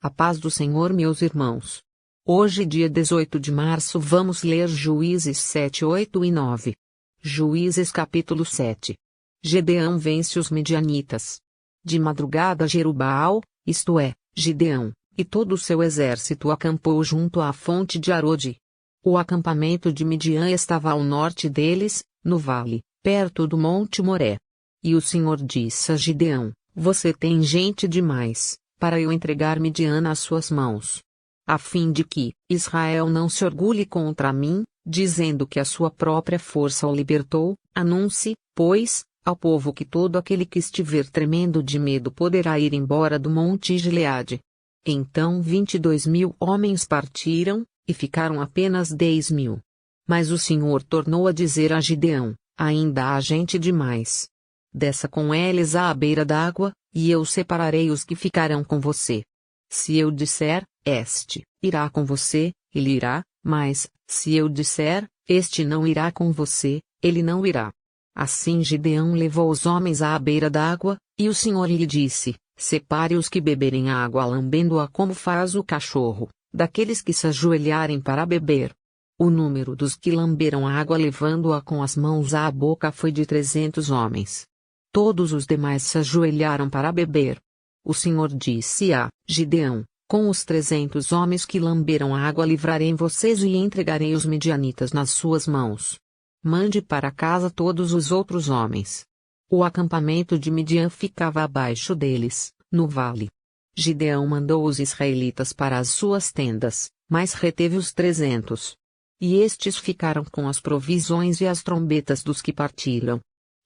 A paz do Senhor, meus irmãos. Hoje, dia 18 de março, vamos ler Juízes 7, 8 e 9. Juízes capítulo 7. Gideão vence os midianitas. De madrugada Jerubbaal, isto é, Gideão, e todo o seu exército acampou junto à fonte de Arode. O acampamento de Midian estava ao norte deles, no vale, perto do monte Moré. E o Senhor disse a Gideão: Você tem gente demais para eu entregar Midian nas suas mãos, a fim de que Israel não se orgulhe contra mim, dizendo que a sua própria força o libertou. Anuncie, pois, ao povo que todo aquele que estiver tremendo de medo poderá ir embora do monte Gileade. Então 22.000 homens partiram, e ficaram apenas 10.000. Mas o Senhor tornou a dizer a Gideão: Ainda há gente demais. Desça com eles à beira d'água, e eu separarei os que ficarão com você. Se eu disser, este irá com você, ele irá, mas, se eu disser, este não irá com você, ele não irá. Assim Gideão levou os homens à beira d'água, e o Senhor lhe disse: Separe os que beberem água lambendo-a como faz o cachorro, daqueles que se ajoelharem para beber. O número dos que lamberam a água levando-a com as mãos à boca foi de 300 homens. Todos os demais se ajoelharam para beber. O Senhor disse a Gideão: Com os 300 homens que lamberam a água livrarei vocês e entregarei os midianitas nas suas mãos. Mande para casa todos os outros homens. O acampamento de Midian ficava abaixo deles, no vale. Gideão mandou os israelitas para as suas tendas, mas reteve os 300. E estes ficaram com as provisões e as trombetas dos que partiram.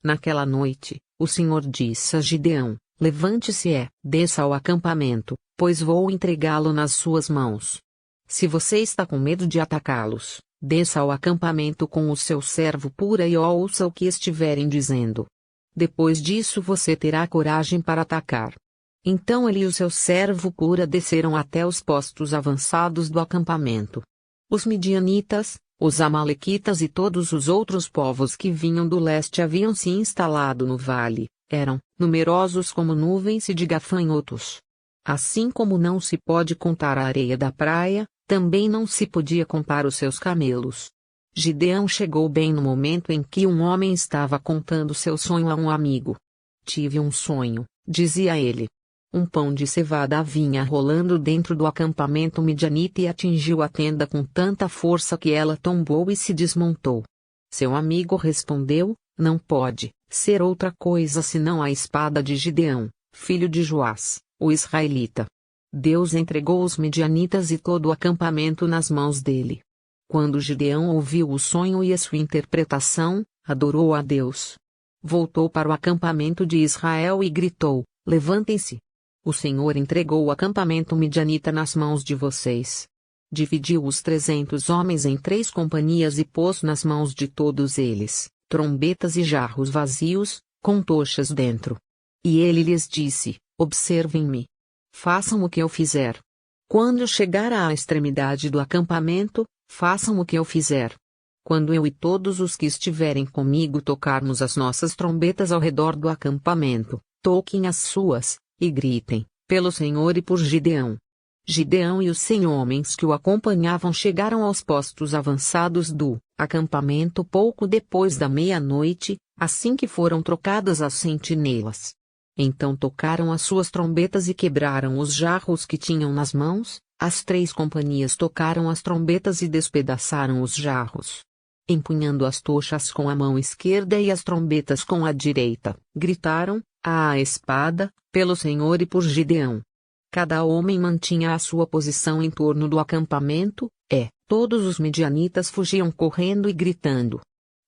Naquela noite, o Senhor disse a Gideão: Levante-se desça ao acampamento, pois vou entregá-lo nas suas mãos. Se você está com medo de atacá-los, desça ao acampamento com o seu servo Pura e ouça o que estiverem dizendo. Depois disso você terá coragem para atacar. Então ele e o seu servo Pura desceram até os postos avançados do acampamento. Os midianitas, os amalequitas e todos os outros povos que vinham do leste haviam se instalado no vale, eram numerosos como nuvens e de gafanhotos. Assim como não se pode contar a areia da praia, também não se podia contar os seus camelos. Gideão chegou bem no momento em que um homem estava contando seu sonho a um amigo. Tive um sonho, dizia ele. Um pão de cevada vinha rolando dentro do acampamento midianita e atingiu a tenda com tanta força que ela tombou e se desmontou. Seu amigo respondeu: Não pode ser outra coisa senão a espada de Gideão, filho de Joás, o israelita. Deus entregou os midianitas e todo o acampamento nas mãos dele. Quando Gideão ouviu o sonho e a sua interpretação, adorou a Deus. Voltou para o acampamento de Israel e gritou: Levantem-se! O Senhor entregou o acampamento midianita nas mãos de vocês. Dividiu os 300 homens em 3 companhias e pôs nas mãos de todos eles trombetas e jarros vazios, com tochas dentro. E ele lhes disse: Observem-me. Façam o que eu fizer. Quando eu chegar à extremidade do acampamento, façam o que eu fizer. Quando eu e todos os que estiverem comigo tocarmos as nossas trombetas ao redor do acampamento, toquem as suas, e gritem, pelo Senhor e por Gideão. Gideão e os 100 homens que o acompanhavam chegaram aos postos avançados do acampamento pouco depois da meia-noite, assim que foram trocadas as sentinelas. Então tocaram as suas trombetas e quebraram os jarros que tinham nas mãos. As 3 companhias tocaram as trombetas e despedaçaram os jarros. Empunhando as tochas com a mão esquerda e as trombetas com a direita, gritaram: À espada, pelo Senhor e por Gideão. Cada homem mantinha a sua posição em torno do acampamento, todos os midianitas fugiam correndo e gritando.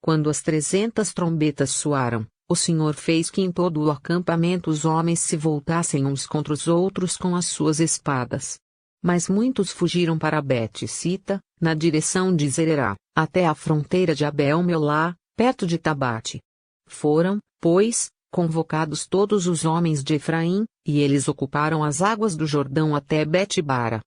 Quando as 300 trombetas soaram, o Senhor fez que em todo o acampamento os homens se voltassem uns contra os outros com as suas espadas. Mas muitos fugiram para Bet-sita, na direção de Zererá, até a fronteira de Abel-Meolá, perto de Tabate. Foram, pois, convocados todos os homens de Efraim, e eles ocuparam as águas do Jordão até Bet-bara.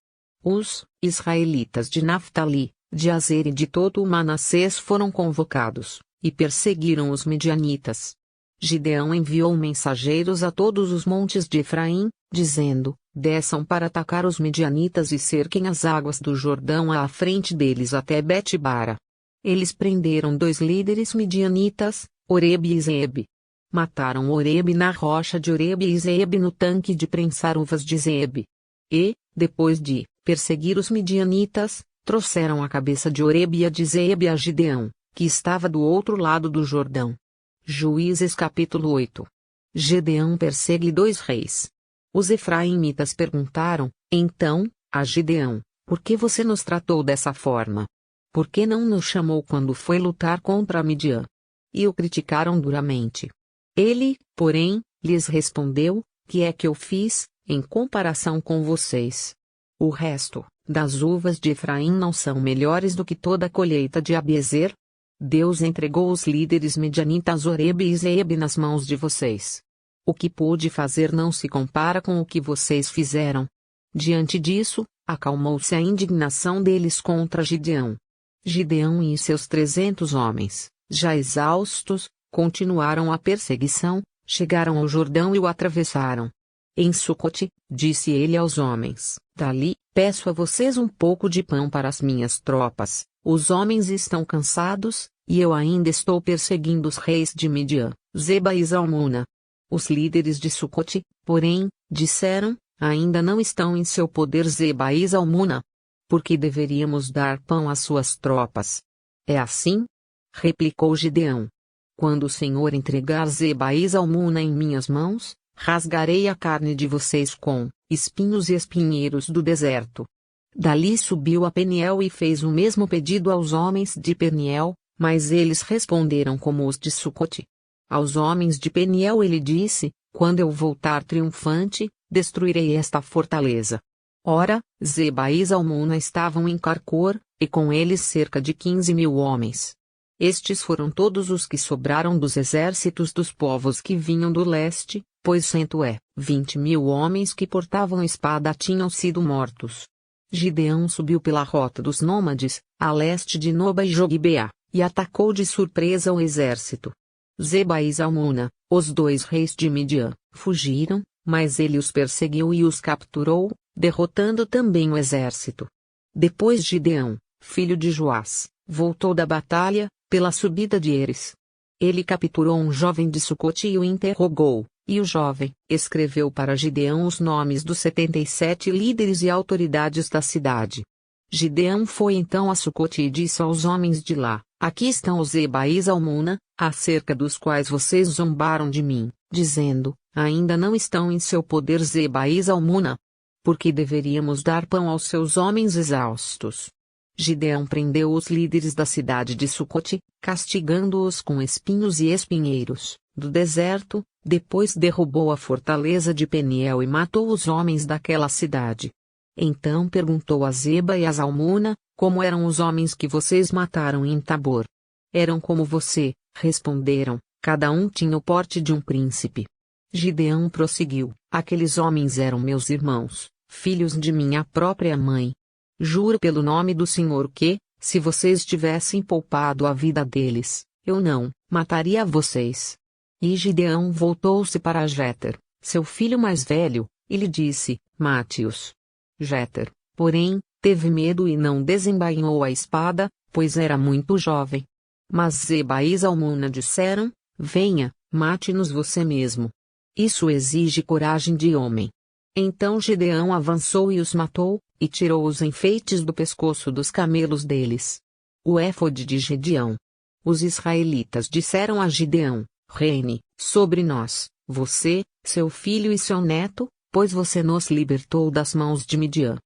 Os israelitas de Naftali, de Azer e de todo o Manassés foram convocados, e perseguiram os midianitas. Gideão enviou mensageiros a todos os montes de Efraim, dizendo: desçam para atacar os midianitas e cerquem as águas do Jordão à frente deles até Bet-bara. Eles prenderam 2 líderes midianitas, Oreb e Zeeb. Mataram Oreb na rocha de Oreb e Zeeb no tanque de prensar uvas de Zeeb. E, depois de perseguir os midianitas, trouxeram a cabeça de Oreb e a de Zeeb a Gideão, que estava do outro lado do Jordão. Juízes capítulo 8. Gideão persegue 2 reis. Os efraimitas perguntaram, então, a Gideão, por que você nos tratou dessa forma? Por que não nos chamou quando foi lutar contra Midian? E o criticaram duramente. Ele, porém, lhes respondeu, que é que eu fiz, em comparação com vocês? O resto das uvas de Efraim não são melhores do que toda a colheita de Abiezer? Deus entregou os líderes medianitas Oreb e Zeeb nas mãos de vocês. O que pude fazer não se compara com o que vocês fizeram. Diante disso, acalmou-se a indignação deles contra Gideão. Gideão e seus 300 homens, já exaustos, continuaram a perseguição, chegaram ao Jordão e o atravessaram. Em Sucote, disse ele aos homens, dali, peço a vocês um pouco de pão para as minhas tropas, os homens estão cansados, e eu ainda estou perseguindo os reis de Midian, Zeba e Zalmuna. Os líderes de Sucote, porém, disseram, ainda não estão em seu poder Zeba e Zalmuna. Por que deveríamos dar pão às suas tropas? É assim? Replicou Gideão. Quando o Senhor entregar Zeba e Zalmuna em minhas mãos, rasgarei a carne de vocês com espinhos e espinheiros do deserto. Dali subiu a Peniel e fez o mesmo pedido aos homens de Peniel, mas eles responderam como os de Sucote. Aos homens de Peniel ele disse, quando eu voltar triunfante, destruirei esta fortaleza. Ora, Zeba e Zalmuna estavam em Carcor, e com eles cerca de 15.000 homens. Estes foram todos os que sobraram dos exércitos dos povos que vinham do leste, pois 20.000 homens que portavam espada tinham sido mortos. Gideão subiu pela rota dos nômades, a leste de Noba e Jogibeá, e atacou de surpresa o exército. Zeba e Zalmuna, os 2 reis de Midian, fugiram, mas ele os perseguiu e os capturou, derrotando também o exército. Depois Gideão, filho de Joás, voltou da batalha, pela subida de Eres. Ele capturou um jovem de Sucote e o interrogou, e o jovem escreveu para Gideão os nomes dos 77 líderes e autoridades da cidade. Gideão foi então a Sucote e disse aos homens de lá, aqui estão os Zeba e Zalmuna, acerca dos quais vocês zombaram de mim, dizendo, ainda não estão em seu poder Zeba e Zalmuna. Por que deveríamos dar pão aos seus homens exaustos? Gideão prendeu os líderes da cidade de Sucote, castigando-os com espinhos e espinheiros, do deserto, depois derrubou a fortaleza de Peniel e matou os homens daquela cidade. Então perguntou a Zeba e a Zalmuna, como eram os homens que vocês mataram em Tabor? Eram como você, responderam, cada um tinha o porte de um príncipe. Gideão prosseguiu, aqueles homens eram meus irmãos, filhos de minha própria mãe. Juro pelo nome do Senhor que, se vocês tivessem poupado a vida deles, eu não mataria vocês. E Gideão voltou-se para Jéter, seu filho mais velho, e lhe disse, mate-os. Jéter, porém, teve medo e não desembainhou a espada, pois era muito jovem. Mas Zeba e Zalmuna disseram, venha, mate-nos você mesmo. Isso exige coragem de homem. Então Gideão avançou e os matou, e tirou os enfeites do pescoço dos camelos deles. O éfode de Gideão. Os israelitas disseram a Gideão, reine sobre nós, você, seu filho e seu neto, pois você nos libertou das mãos de Midian.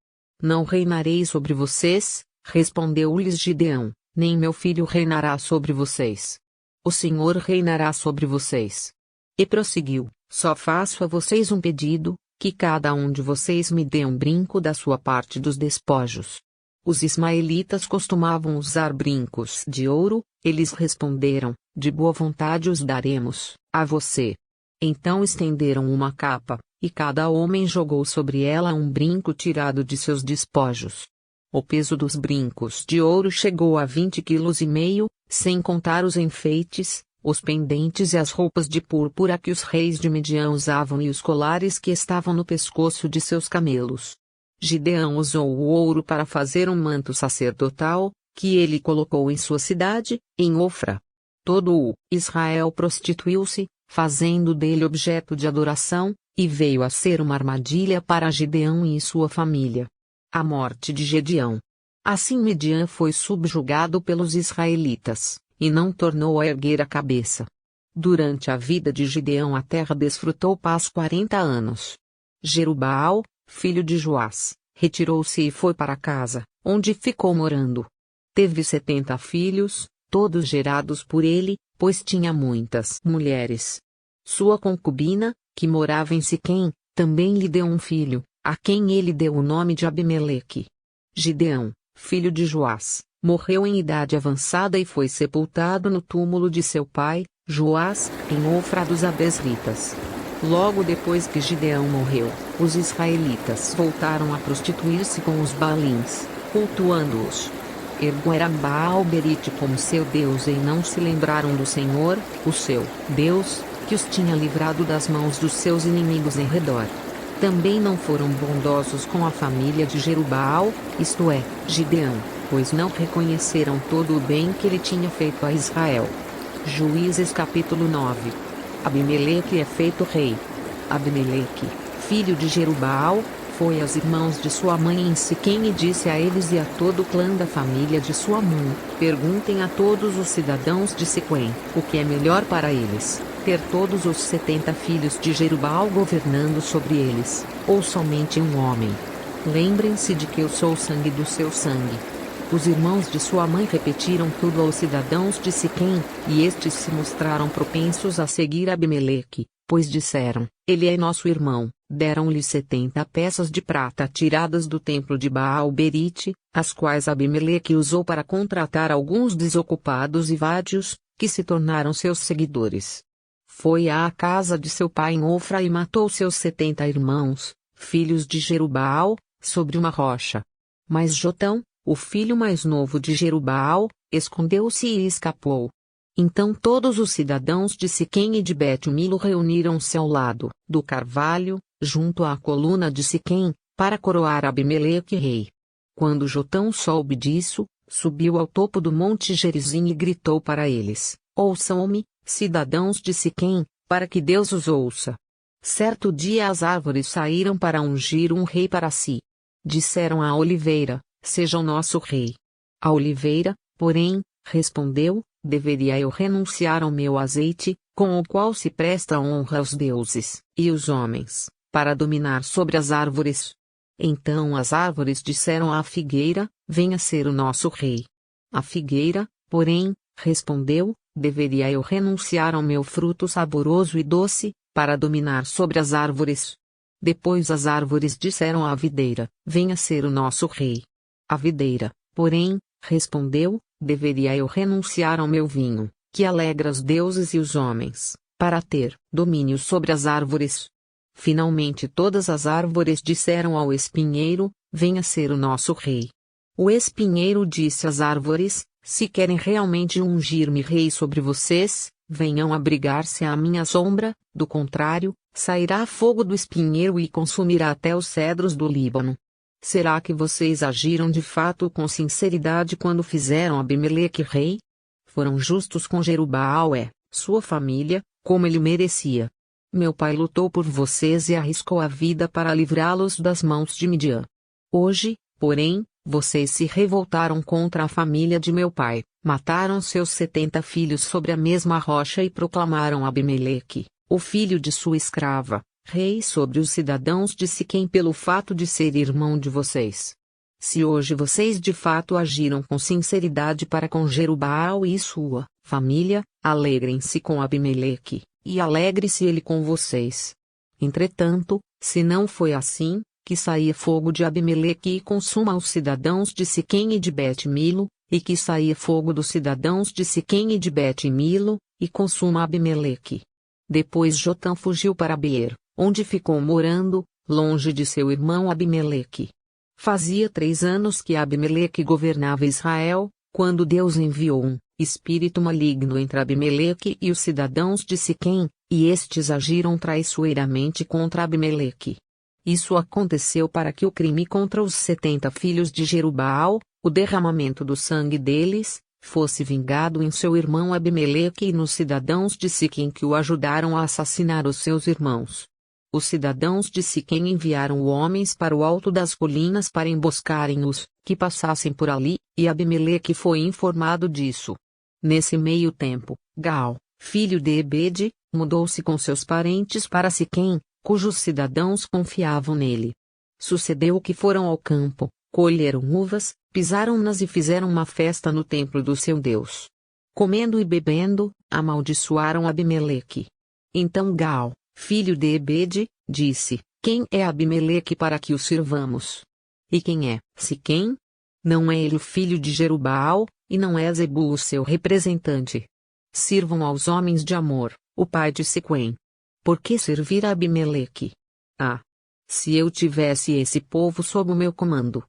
Não reinarei sobre vocês, respondeu-lhes Gideão, nem meu filho reinará sobre vocês. O Senhor reinará sobre vocês. E prosseguiu, só faço a vocês um pedido, que cada um de vocês me dê um brinco da sua parte dos despojos. Os ismaelitas costumavam usar brincos de ouro, eles responderam, de boa vontade os daremos, a você. Então estenderam uma capa, e cada homem jogou sobre ela um brinco tirado de seus despojos. O peso dos brincos de ouro chegou a 20,5 kg, sem contar os enfeites, os pendentes e as roupas de púrpura que os reis de Midian usavam e os colares que estavam no pescoço de seus camelos. Gideão usou o ouro para fazer um manto sacerdotal, que ele colocou em sua cidade, em Ofra. Todo o Israel prostituiu-se, fazendo dele objeto de adoração, e veio a ser uma armadilha para Gideão e sua família. A morte de Gedeão. Assim Midian foi subjugado pelos israelitas, e não tornou a erguer a cabeça. Durante a vida de Gideão a terra desfrutou paz 40 anos. Jerubaal, filho de Joás, retirou-se e foi para casa, onde ficou morando. Teve 70 filhos, todos gerados por ele, pois tinha muitas mulheres. Sua concubina, que morava em Siquém, também lhe deu um filho, a quem ele deu o nome de Abimeleque. Gideão, filho de Joás, morreu em idade avançada e foi sepultado no túmulo de seu pai, Joás, em Ofra dos Abesritas. Logo depois que Gideão morreu, os israelitas voltaram a prostituir-se com os Baalins, cultuando-os. Ergueram Baal-berite como seu Deus e não se lembraram do Senhor, o seu Deus, que os tinha livrado das mãos dos seus inimigos em redor. Também não foram bondosos com a família de Jerubaal, isto é, Gideão, pois não reconheceram todo o bem que ele tinha feito a Israel. Juízes capítulo 9. Abimeleque é feito rei. Abimeleque, filho de Jerubaal, foi aos irmãos de sua mãe em Siquém e disse a eles e a todo o clã da família de sua mãe: perguntem a todos os cidadãos de Siquém, o que é melhor para eles, ter todos os 70 filhos de Jerubaal governando sobre eles, ou somente um homem. Lembrem-se de que eu sou o sangue do seu sangue. Os irmãos de sua mãe repetiram tudo aos cidadãos de Siquém, e estes se mostraram propensos a seguir Abimeleque, pois disseram: ele é nosso irmão. Deram-lhe 70 peças de prata tiradas do templo de Baal-berite, as quais Abimeleque usou para contratar alguns desocupados e vádios, que se tornaram seus seguidores. Foi à casa de seu pai em Ofra e matou seus 70 irmãos, filhos de Jerubaal, sobre uma rocha. Mas Jotão, o filho mais novo de Jerubaal, escondeu-se e escapou. Então todos os cidadãos de Siquém e de Bet-Milo reuniram-se ao lado do carvalho, junto à coluna de Siquém, para coroar Abimeleque rei. Quando Jotão soube disso, subiu ao topo do monte Gerizim e gritou para eles: ouçam-me, cidadãos de Siquém, para que Deus os ouça. Certo dia as árvores saíram para ungir um rei para si. Disseram à oliveira: seja o nosso rei. A oliveira, porém, respondeu: deveria eu renunciar ao meu azeite, com o qual se presta honra aos deuses e os homens, para dominar sobre as árvores? Então as árvores disseram à figueira: venha ser o nosso rei. A figueira, porém, respondeu: deveria eu renunciar ao meu fruto saboroso e doce, para dominar sobre as árvores? Depois as árvores disseram à videira: venha ser o nosso rei. A videira, porém, respondeu: deveria eu renunciar ao meu vinho, que alegra os deuses e os homens, para ter domínio sobre as árvores? Finalmente todas as árvores disseram ao espinheiro: venha ser o nosso rei. O espinheiro disse às árvores: se querem realmente ungir-me rei sobre vocês, venham abrigar-se à minha sombra, do contrário, sairá fogo do espinheiro e consumirá até os cedros do Líbano. Será que vocês agiram de fato com sinceridade quando fizeram Abimeleque rei? Foram justos com Jerubaal sua família, como ele merecia. Meu pai lutou por vocês e arriscou a vida para livrá-los das mãos de Midian. Hoje, porém, vocês se revoltaram contra a família de meu pai, mataram seus 70 filhos sobre a mesma rocha e proclamaram Abimeleque, o filho de sua escrava, rei sobre os cidadãos de Siquém pelo fato de ser irmão de vocês. Se hoje vocês de fato agiram com sinceridade para com Jerubaal e sua família, alegrem-se com Abimeleque, e alegre-se ele com vocês. Entretanto, se não foi assim, que saia fogo de Abimeleque e consuma os cidadãos de Siquém e de Bet-Milo, e que saia fogo dos cidadãos de Siquém e de Bet-Milo, e consuma Abimeleque. Depois Jotão fugiu para Beer, onde ficou morando, longe de seu irmão Abimeleque. Fazia 3 anos que Abimeleque governava Israel, quando Deus enviou um espírito maligno entre Abimeleque e os cidadãos de Siquém, e estes agiram traiçoeiramente contra Abimeleque. Isso aconteceu para que o crime contra os 70 filhos de Jerubaal, o derramamento do sangue deles, fosse vingado em seu irmão Abimeleque e nos cidadãos de Siquém que o ajudaram a assassinar os seus irmãos. Os cidadãos de Siquém enviaram homens para o alto das colinas para emboscarem os que passassem por ali, e Abimeleque foi informado disso. Nesse meio tempo, Gaal, filho de Ebede, mudou-se com seus parentes para Siquém, cujos cidadãos confiavam nele. Sucedeu que foram ao campo, colheram uvas, pisaram-nas e fizeram uma festa no templo do seu Deus. Comendo e bebendo, amaldiçoaram Abimeleque. Então Gaal, filho de Ebede, disse: Quem é Abimeleque para que o sirvamos? E quem é Siquém? Não é ele o filho de Jerubaal, e não é Zebul o seu representante. Sirvam aos homens de Amor, o pai de Siquém. Por que servir a Abimeleque? Ah! Se eu tivesse esse povo sob o meu comando,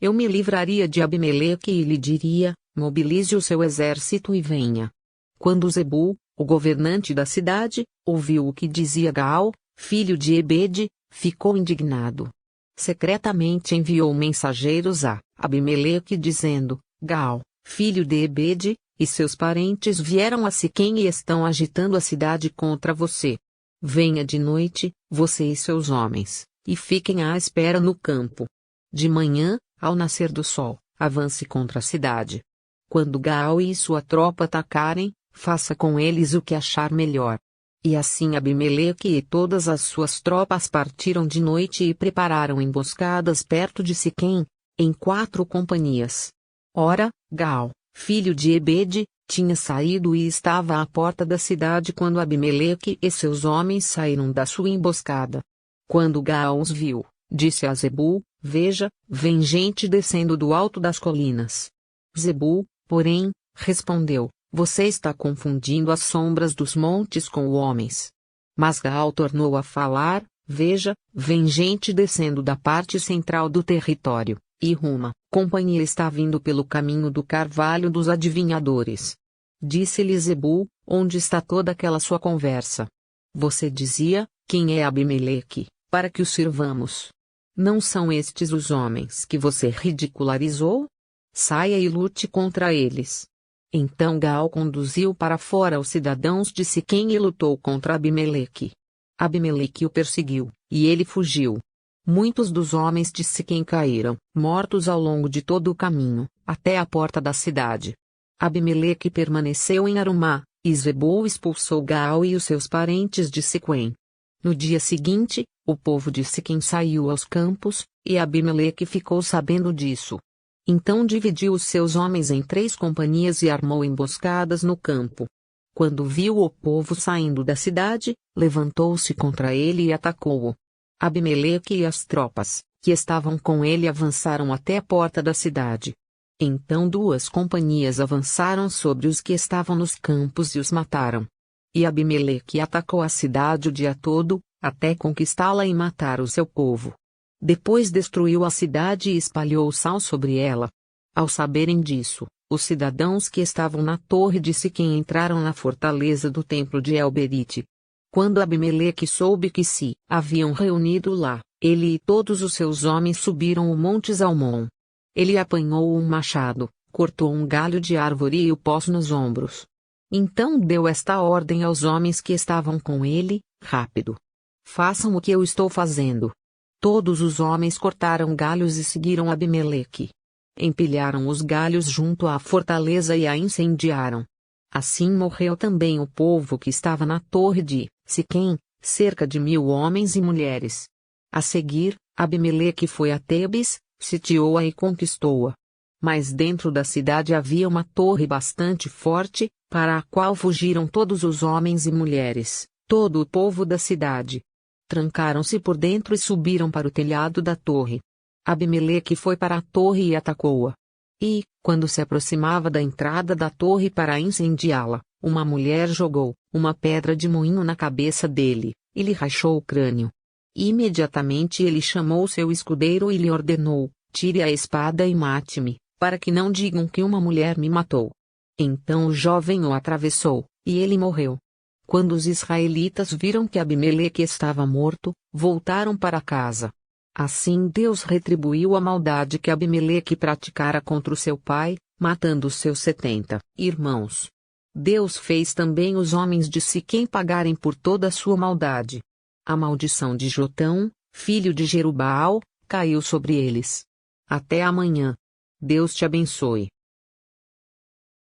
eu me livraria de Abimeleque e lhe diria: mobilize o seu exército e venha. Quando Zebul, o governante da cidade, ouviu o que dizia Gaal, filho de Ebede, ficou indignado. Secretamente enviou mensageiros a Abimeleque dizendo: Gaal, filho de Ebede, e seus parentes vieram a Siquém e estão agitando a cidade contra você. Venha de noite, você e seus homens, e fiquem à espera no campo. De manhã, ao nascer do sol, avance contra a cidade. Quando Gaal e sua tropa atacarem, faça com eles o que achar melhor. E assim Abimeleque e todas as suas tropas partiram de noite e prepararam emboscadas perto de Siquém, em 4 companhias. Ora, Gaal, filho de Ebede, tinha saído e estava à porta da cidade quando Abimeleque e seus homens saíram da sua emboscada. Quando Gaal os viu, disse a Zebul: Veja, vem gente descendo do alto das colinas. Zebul, porém, respondeu: Você está confundindo as sombras dos montes com os homens. Mas Gaal tornou a falar: Veja, vem gente descendo da parte central do território, e uma companhia está vindo pelo caminho do carvalho dos adivinhadores. Disse-lhe Zebul: Onde está toda aquela sua conversa? Você dizia: Quem é Abimeleque, para que o sirvamos? Não são estes os homens que você ridicularizou? Saia e lute contra eles. Então Gaal conduziu para fora os cidadãos de Siquém e lutou contra Abimeleque. Abimeleque o perseguiu, e ele fugiu. Muitos dos homens de Siquém caíram, mortos ao longo de todo o caminho, até a porta da cidade. Abimeleque permaneceu em Arumá, e Zebul expulsou Gaal e os seus parentes de Siquém. No dia seguinte, o povo de Siquém saiu aos campos, e Abimeleque ficou sabendo disso. Então dividiu os seus homens em 3 companhias e armou emboscadas no campo. Quando viu o povo saindo da cidade, levantou-se contra ele e atacou-o. Abimeleque e as tropas, que estavam com ele, avançaram até a porta da cidade. Então 2 companhias avançaram sobre os que estavam nos campos e os mataram. E Abimeleque atacou a cidade o dia todo, até conquistá-la e matar o seu povo. Depois destruiu a cidade e espalhou sal sobre ela. Ao saberem disso, os cidadãos que estavam na torre de Siquém entraram na fortaleza do templo de El-Berite. Quando Abimeleque soube que se haviam reunido lá, ele e todos os seus homens subiram o monte Zalmon. Ele apanhou um machado, cortou um galho de árvore e o pôs nos ombros. Então deu esta ordem aos homens que estavam com ele: Rápido! Façam o que eu estou fazendo. Todos os homens cortaram galhos e seguiram Abimeleque. Empilharam os galhos junto à fortaleza e a incendiaram. Assim morreu também o povo que estava na torre de Siquém, cerca de 1000 homens e mulheres. A seguir, Abimeleque foi a Tebes, sitiou-a e conquistou-a. Mas dentro da cidade havia uma torre bastante forte, para a qual fugiram todos os homens e mulheres, todo o povo da cidade. Trancaram-se por dentro e subiram para o telhado da torre. Abimeleque foi para a torre e atacou-a. E, quando se aproximava da entrada da torre para incendiá-la, uma mulher jogou uma pedra de moinho na cabeça dele, e lhe rachou o crânio. Imediatamente ele chamou seu escudeiro e lhe ordenou: Tire a espada e mate-me, para que não digam que uma mulher me matou. Então o jovem o atravessou, e ele morreu. Quando os israelitas viram que Abimeleque estava morto, voltaram para casa. Assim Deus retribuiu a maldade que Abimeleque praticara contra o seu pai, matando os seus 70 irmãos. Deus fez também os homens de Siquém pagarem por toda a sua maldade. A maldição de Jotão, filho de Jerubaal, caiu sobre eles. Até amanhã. Deus te abençoe.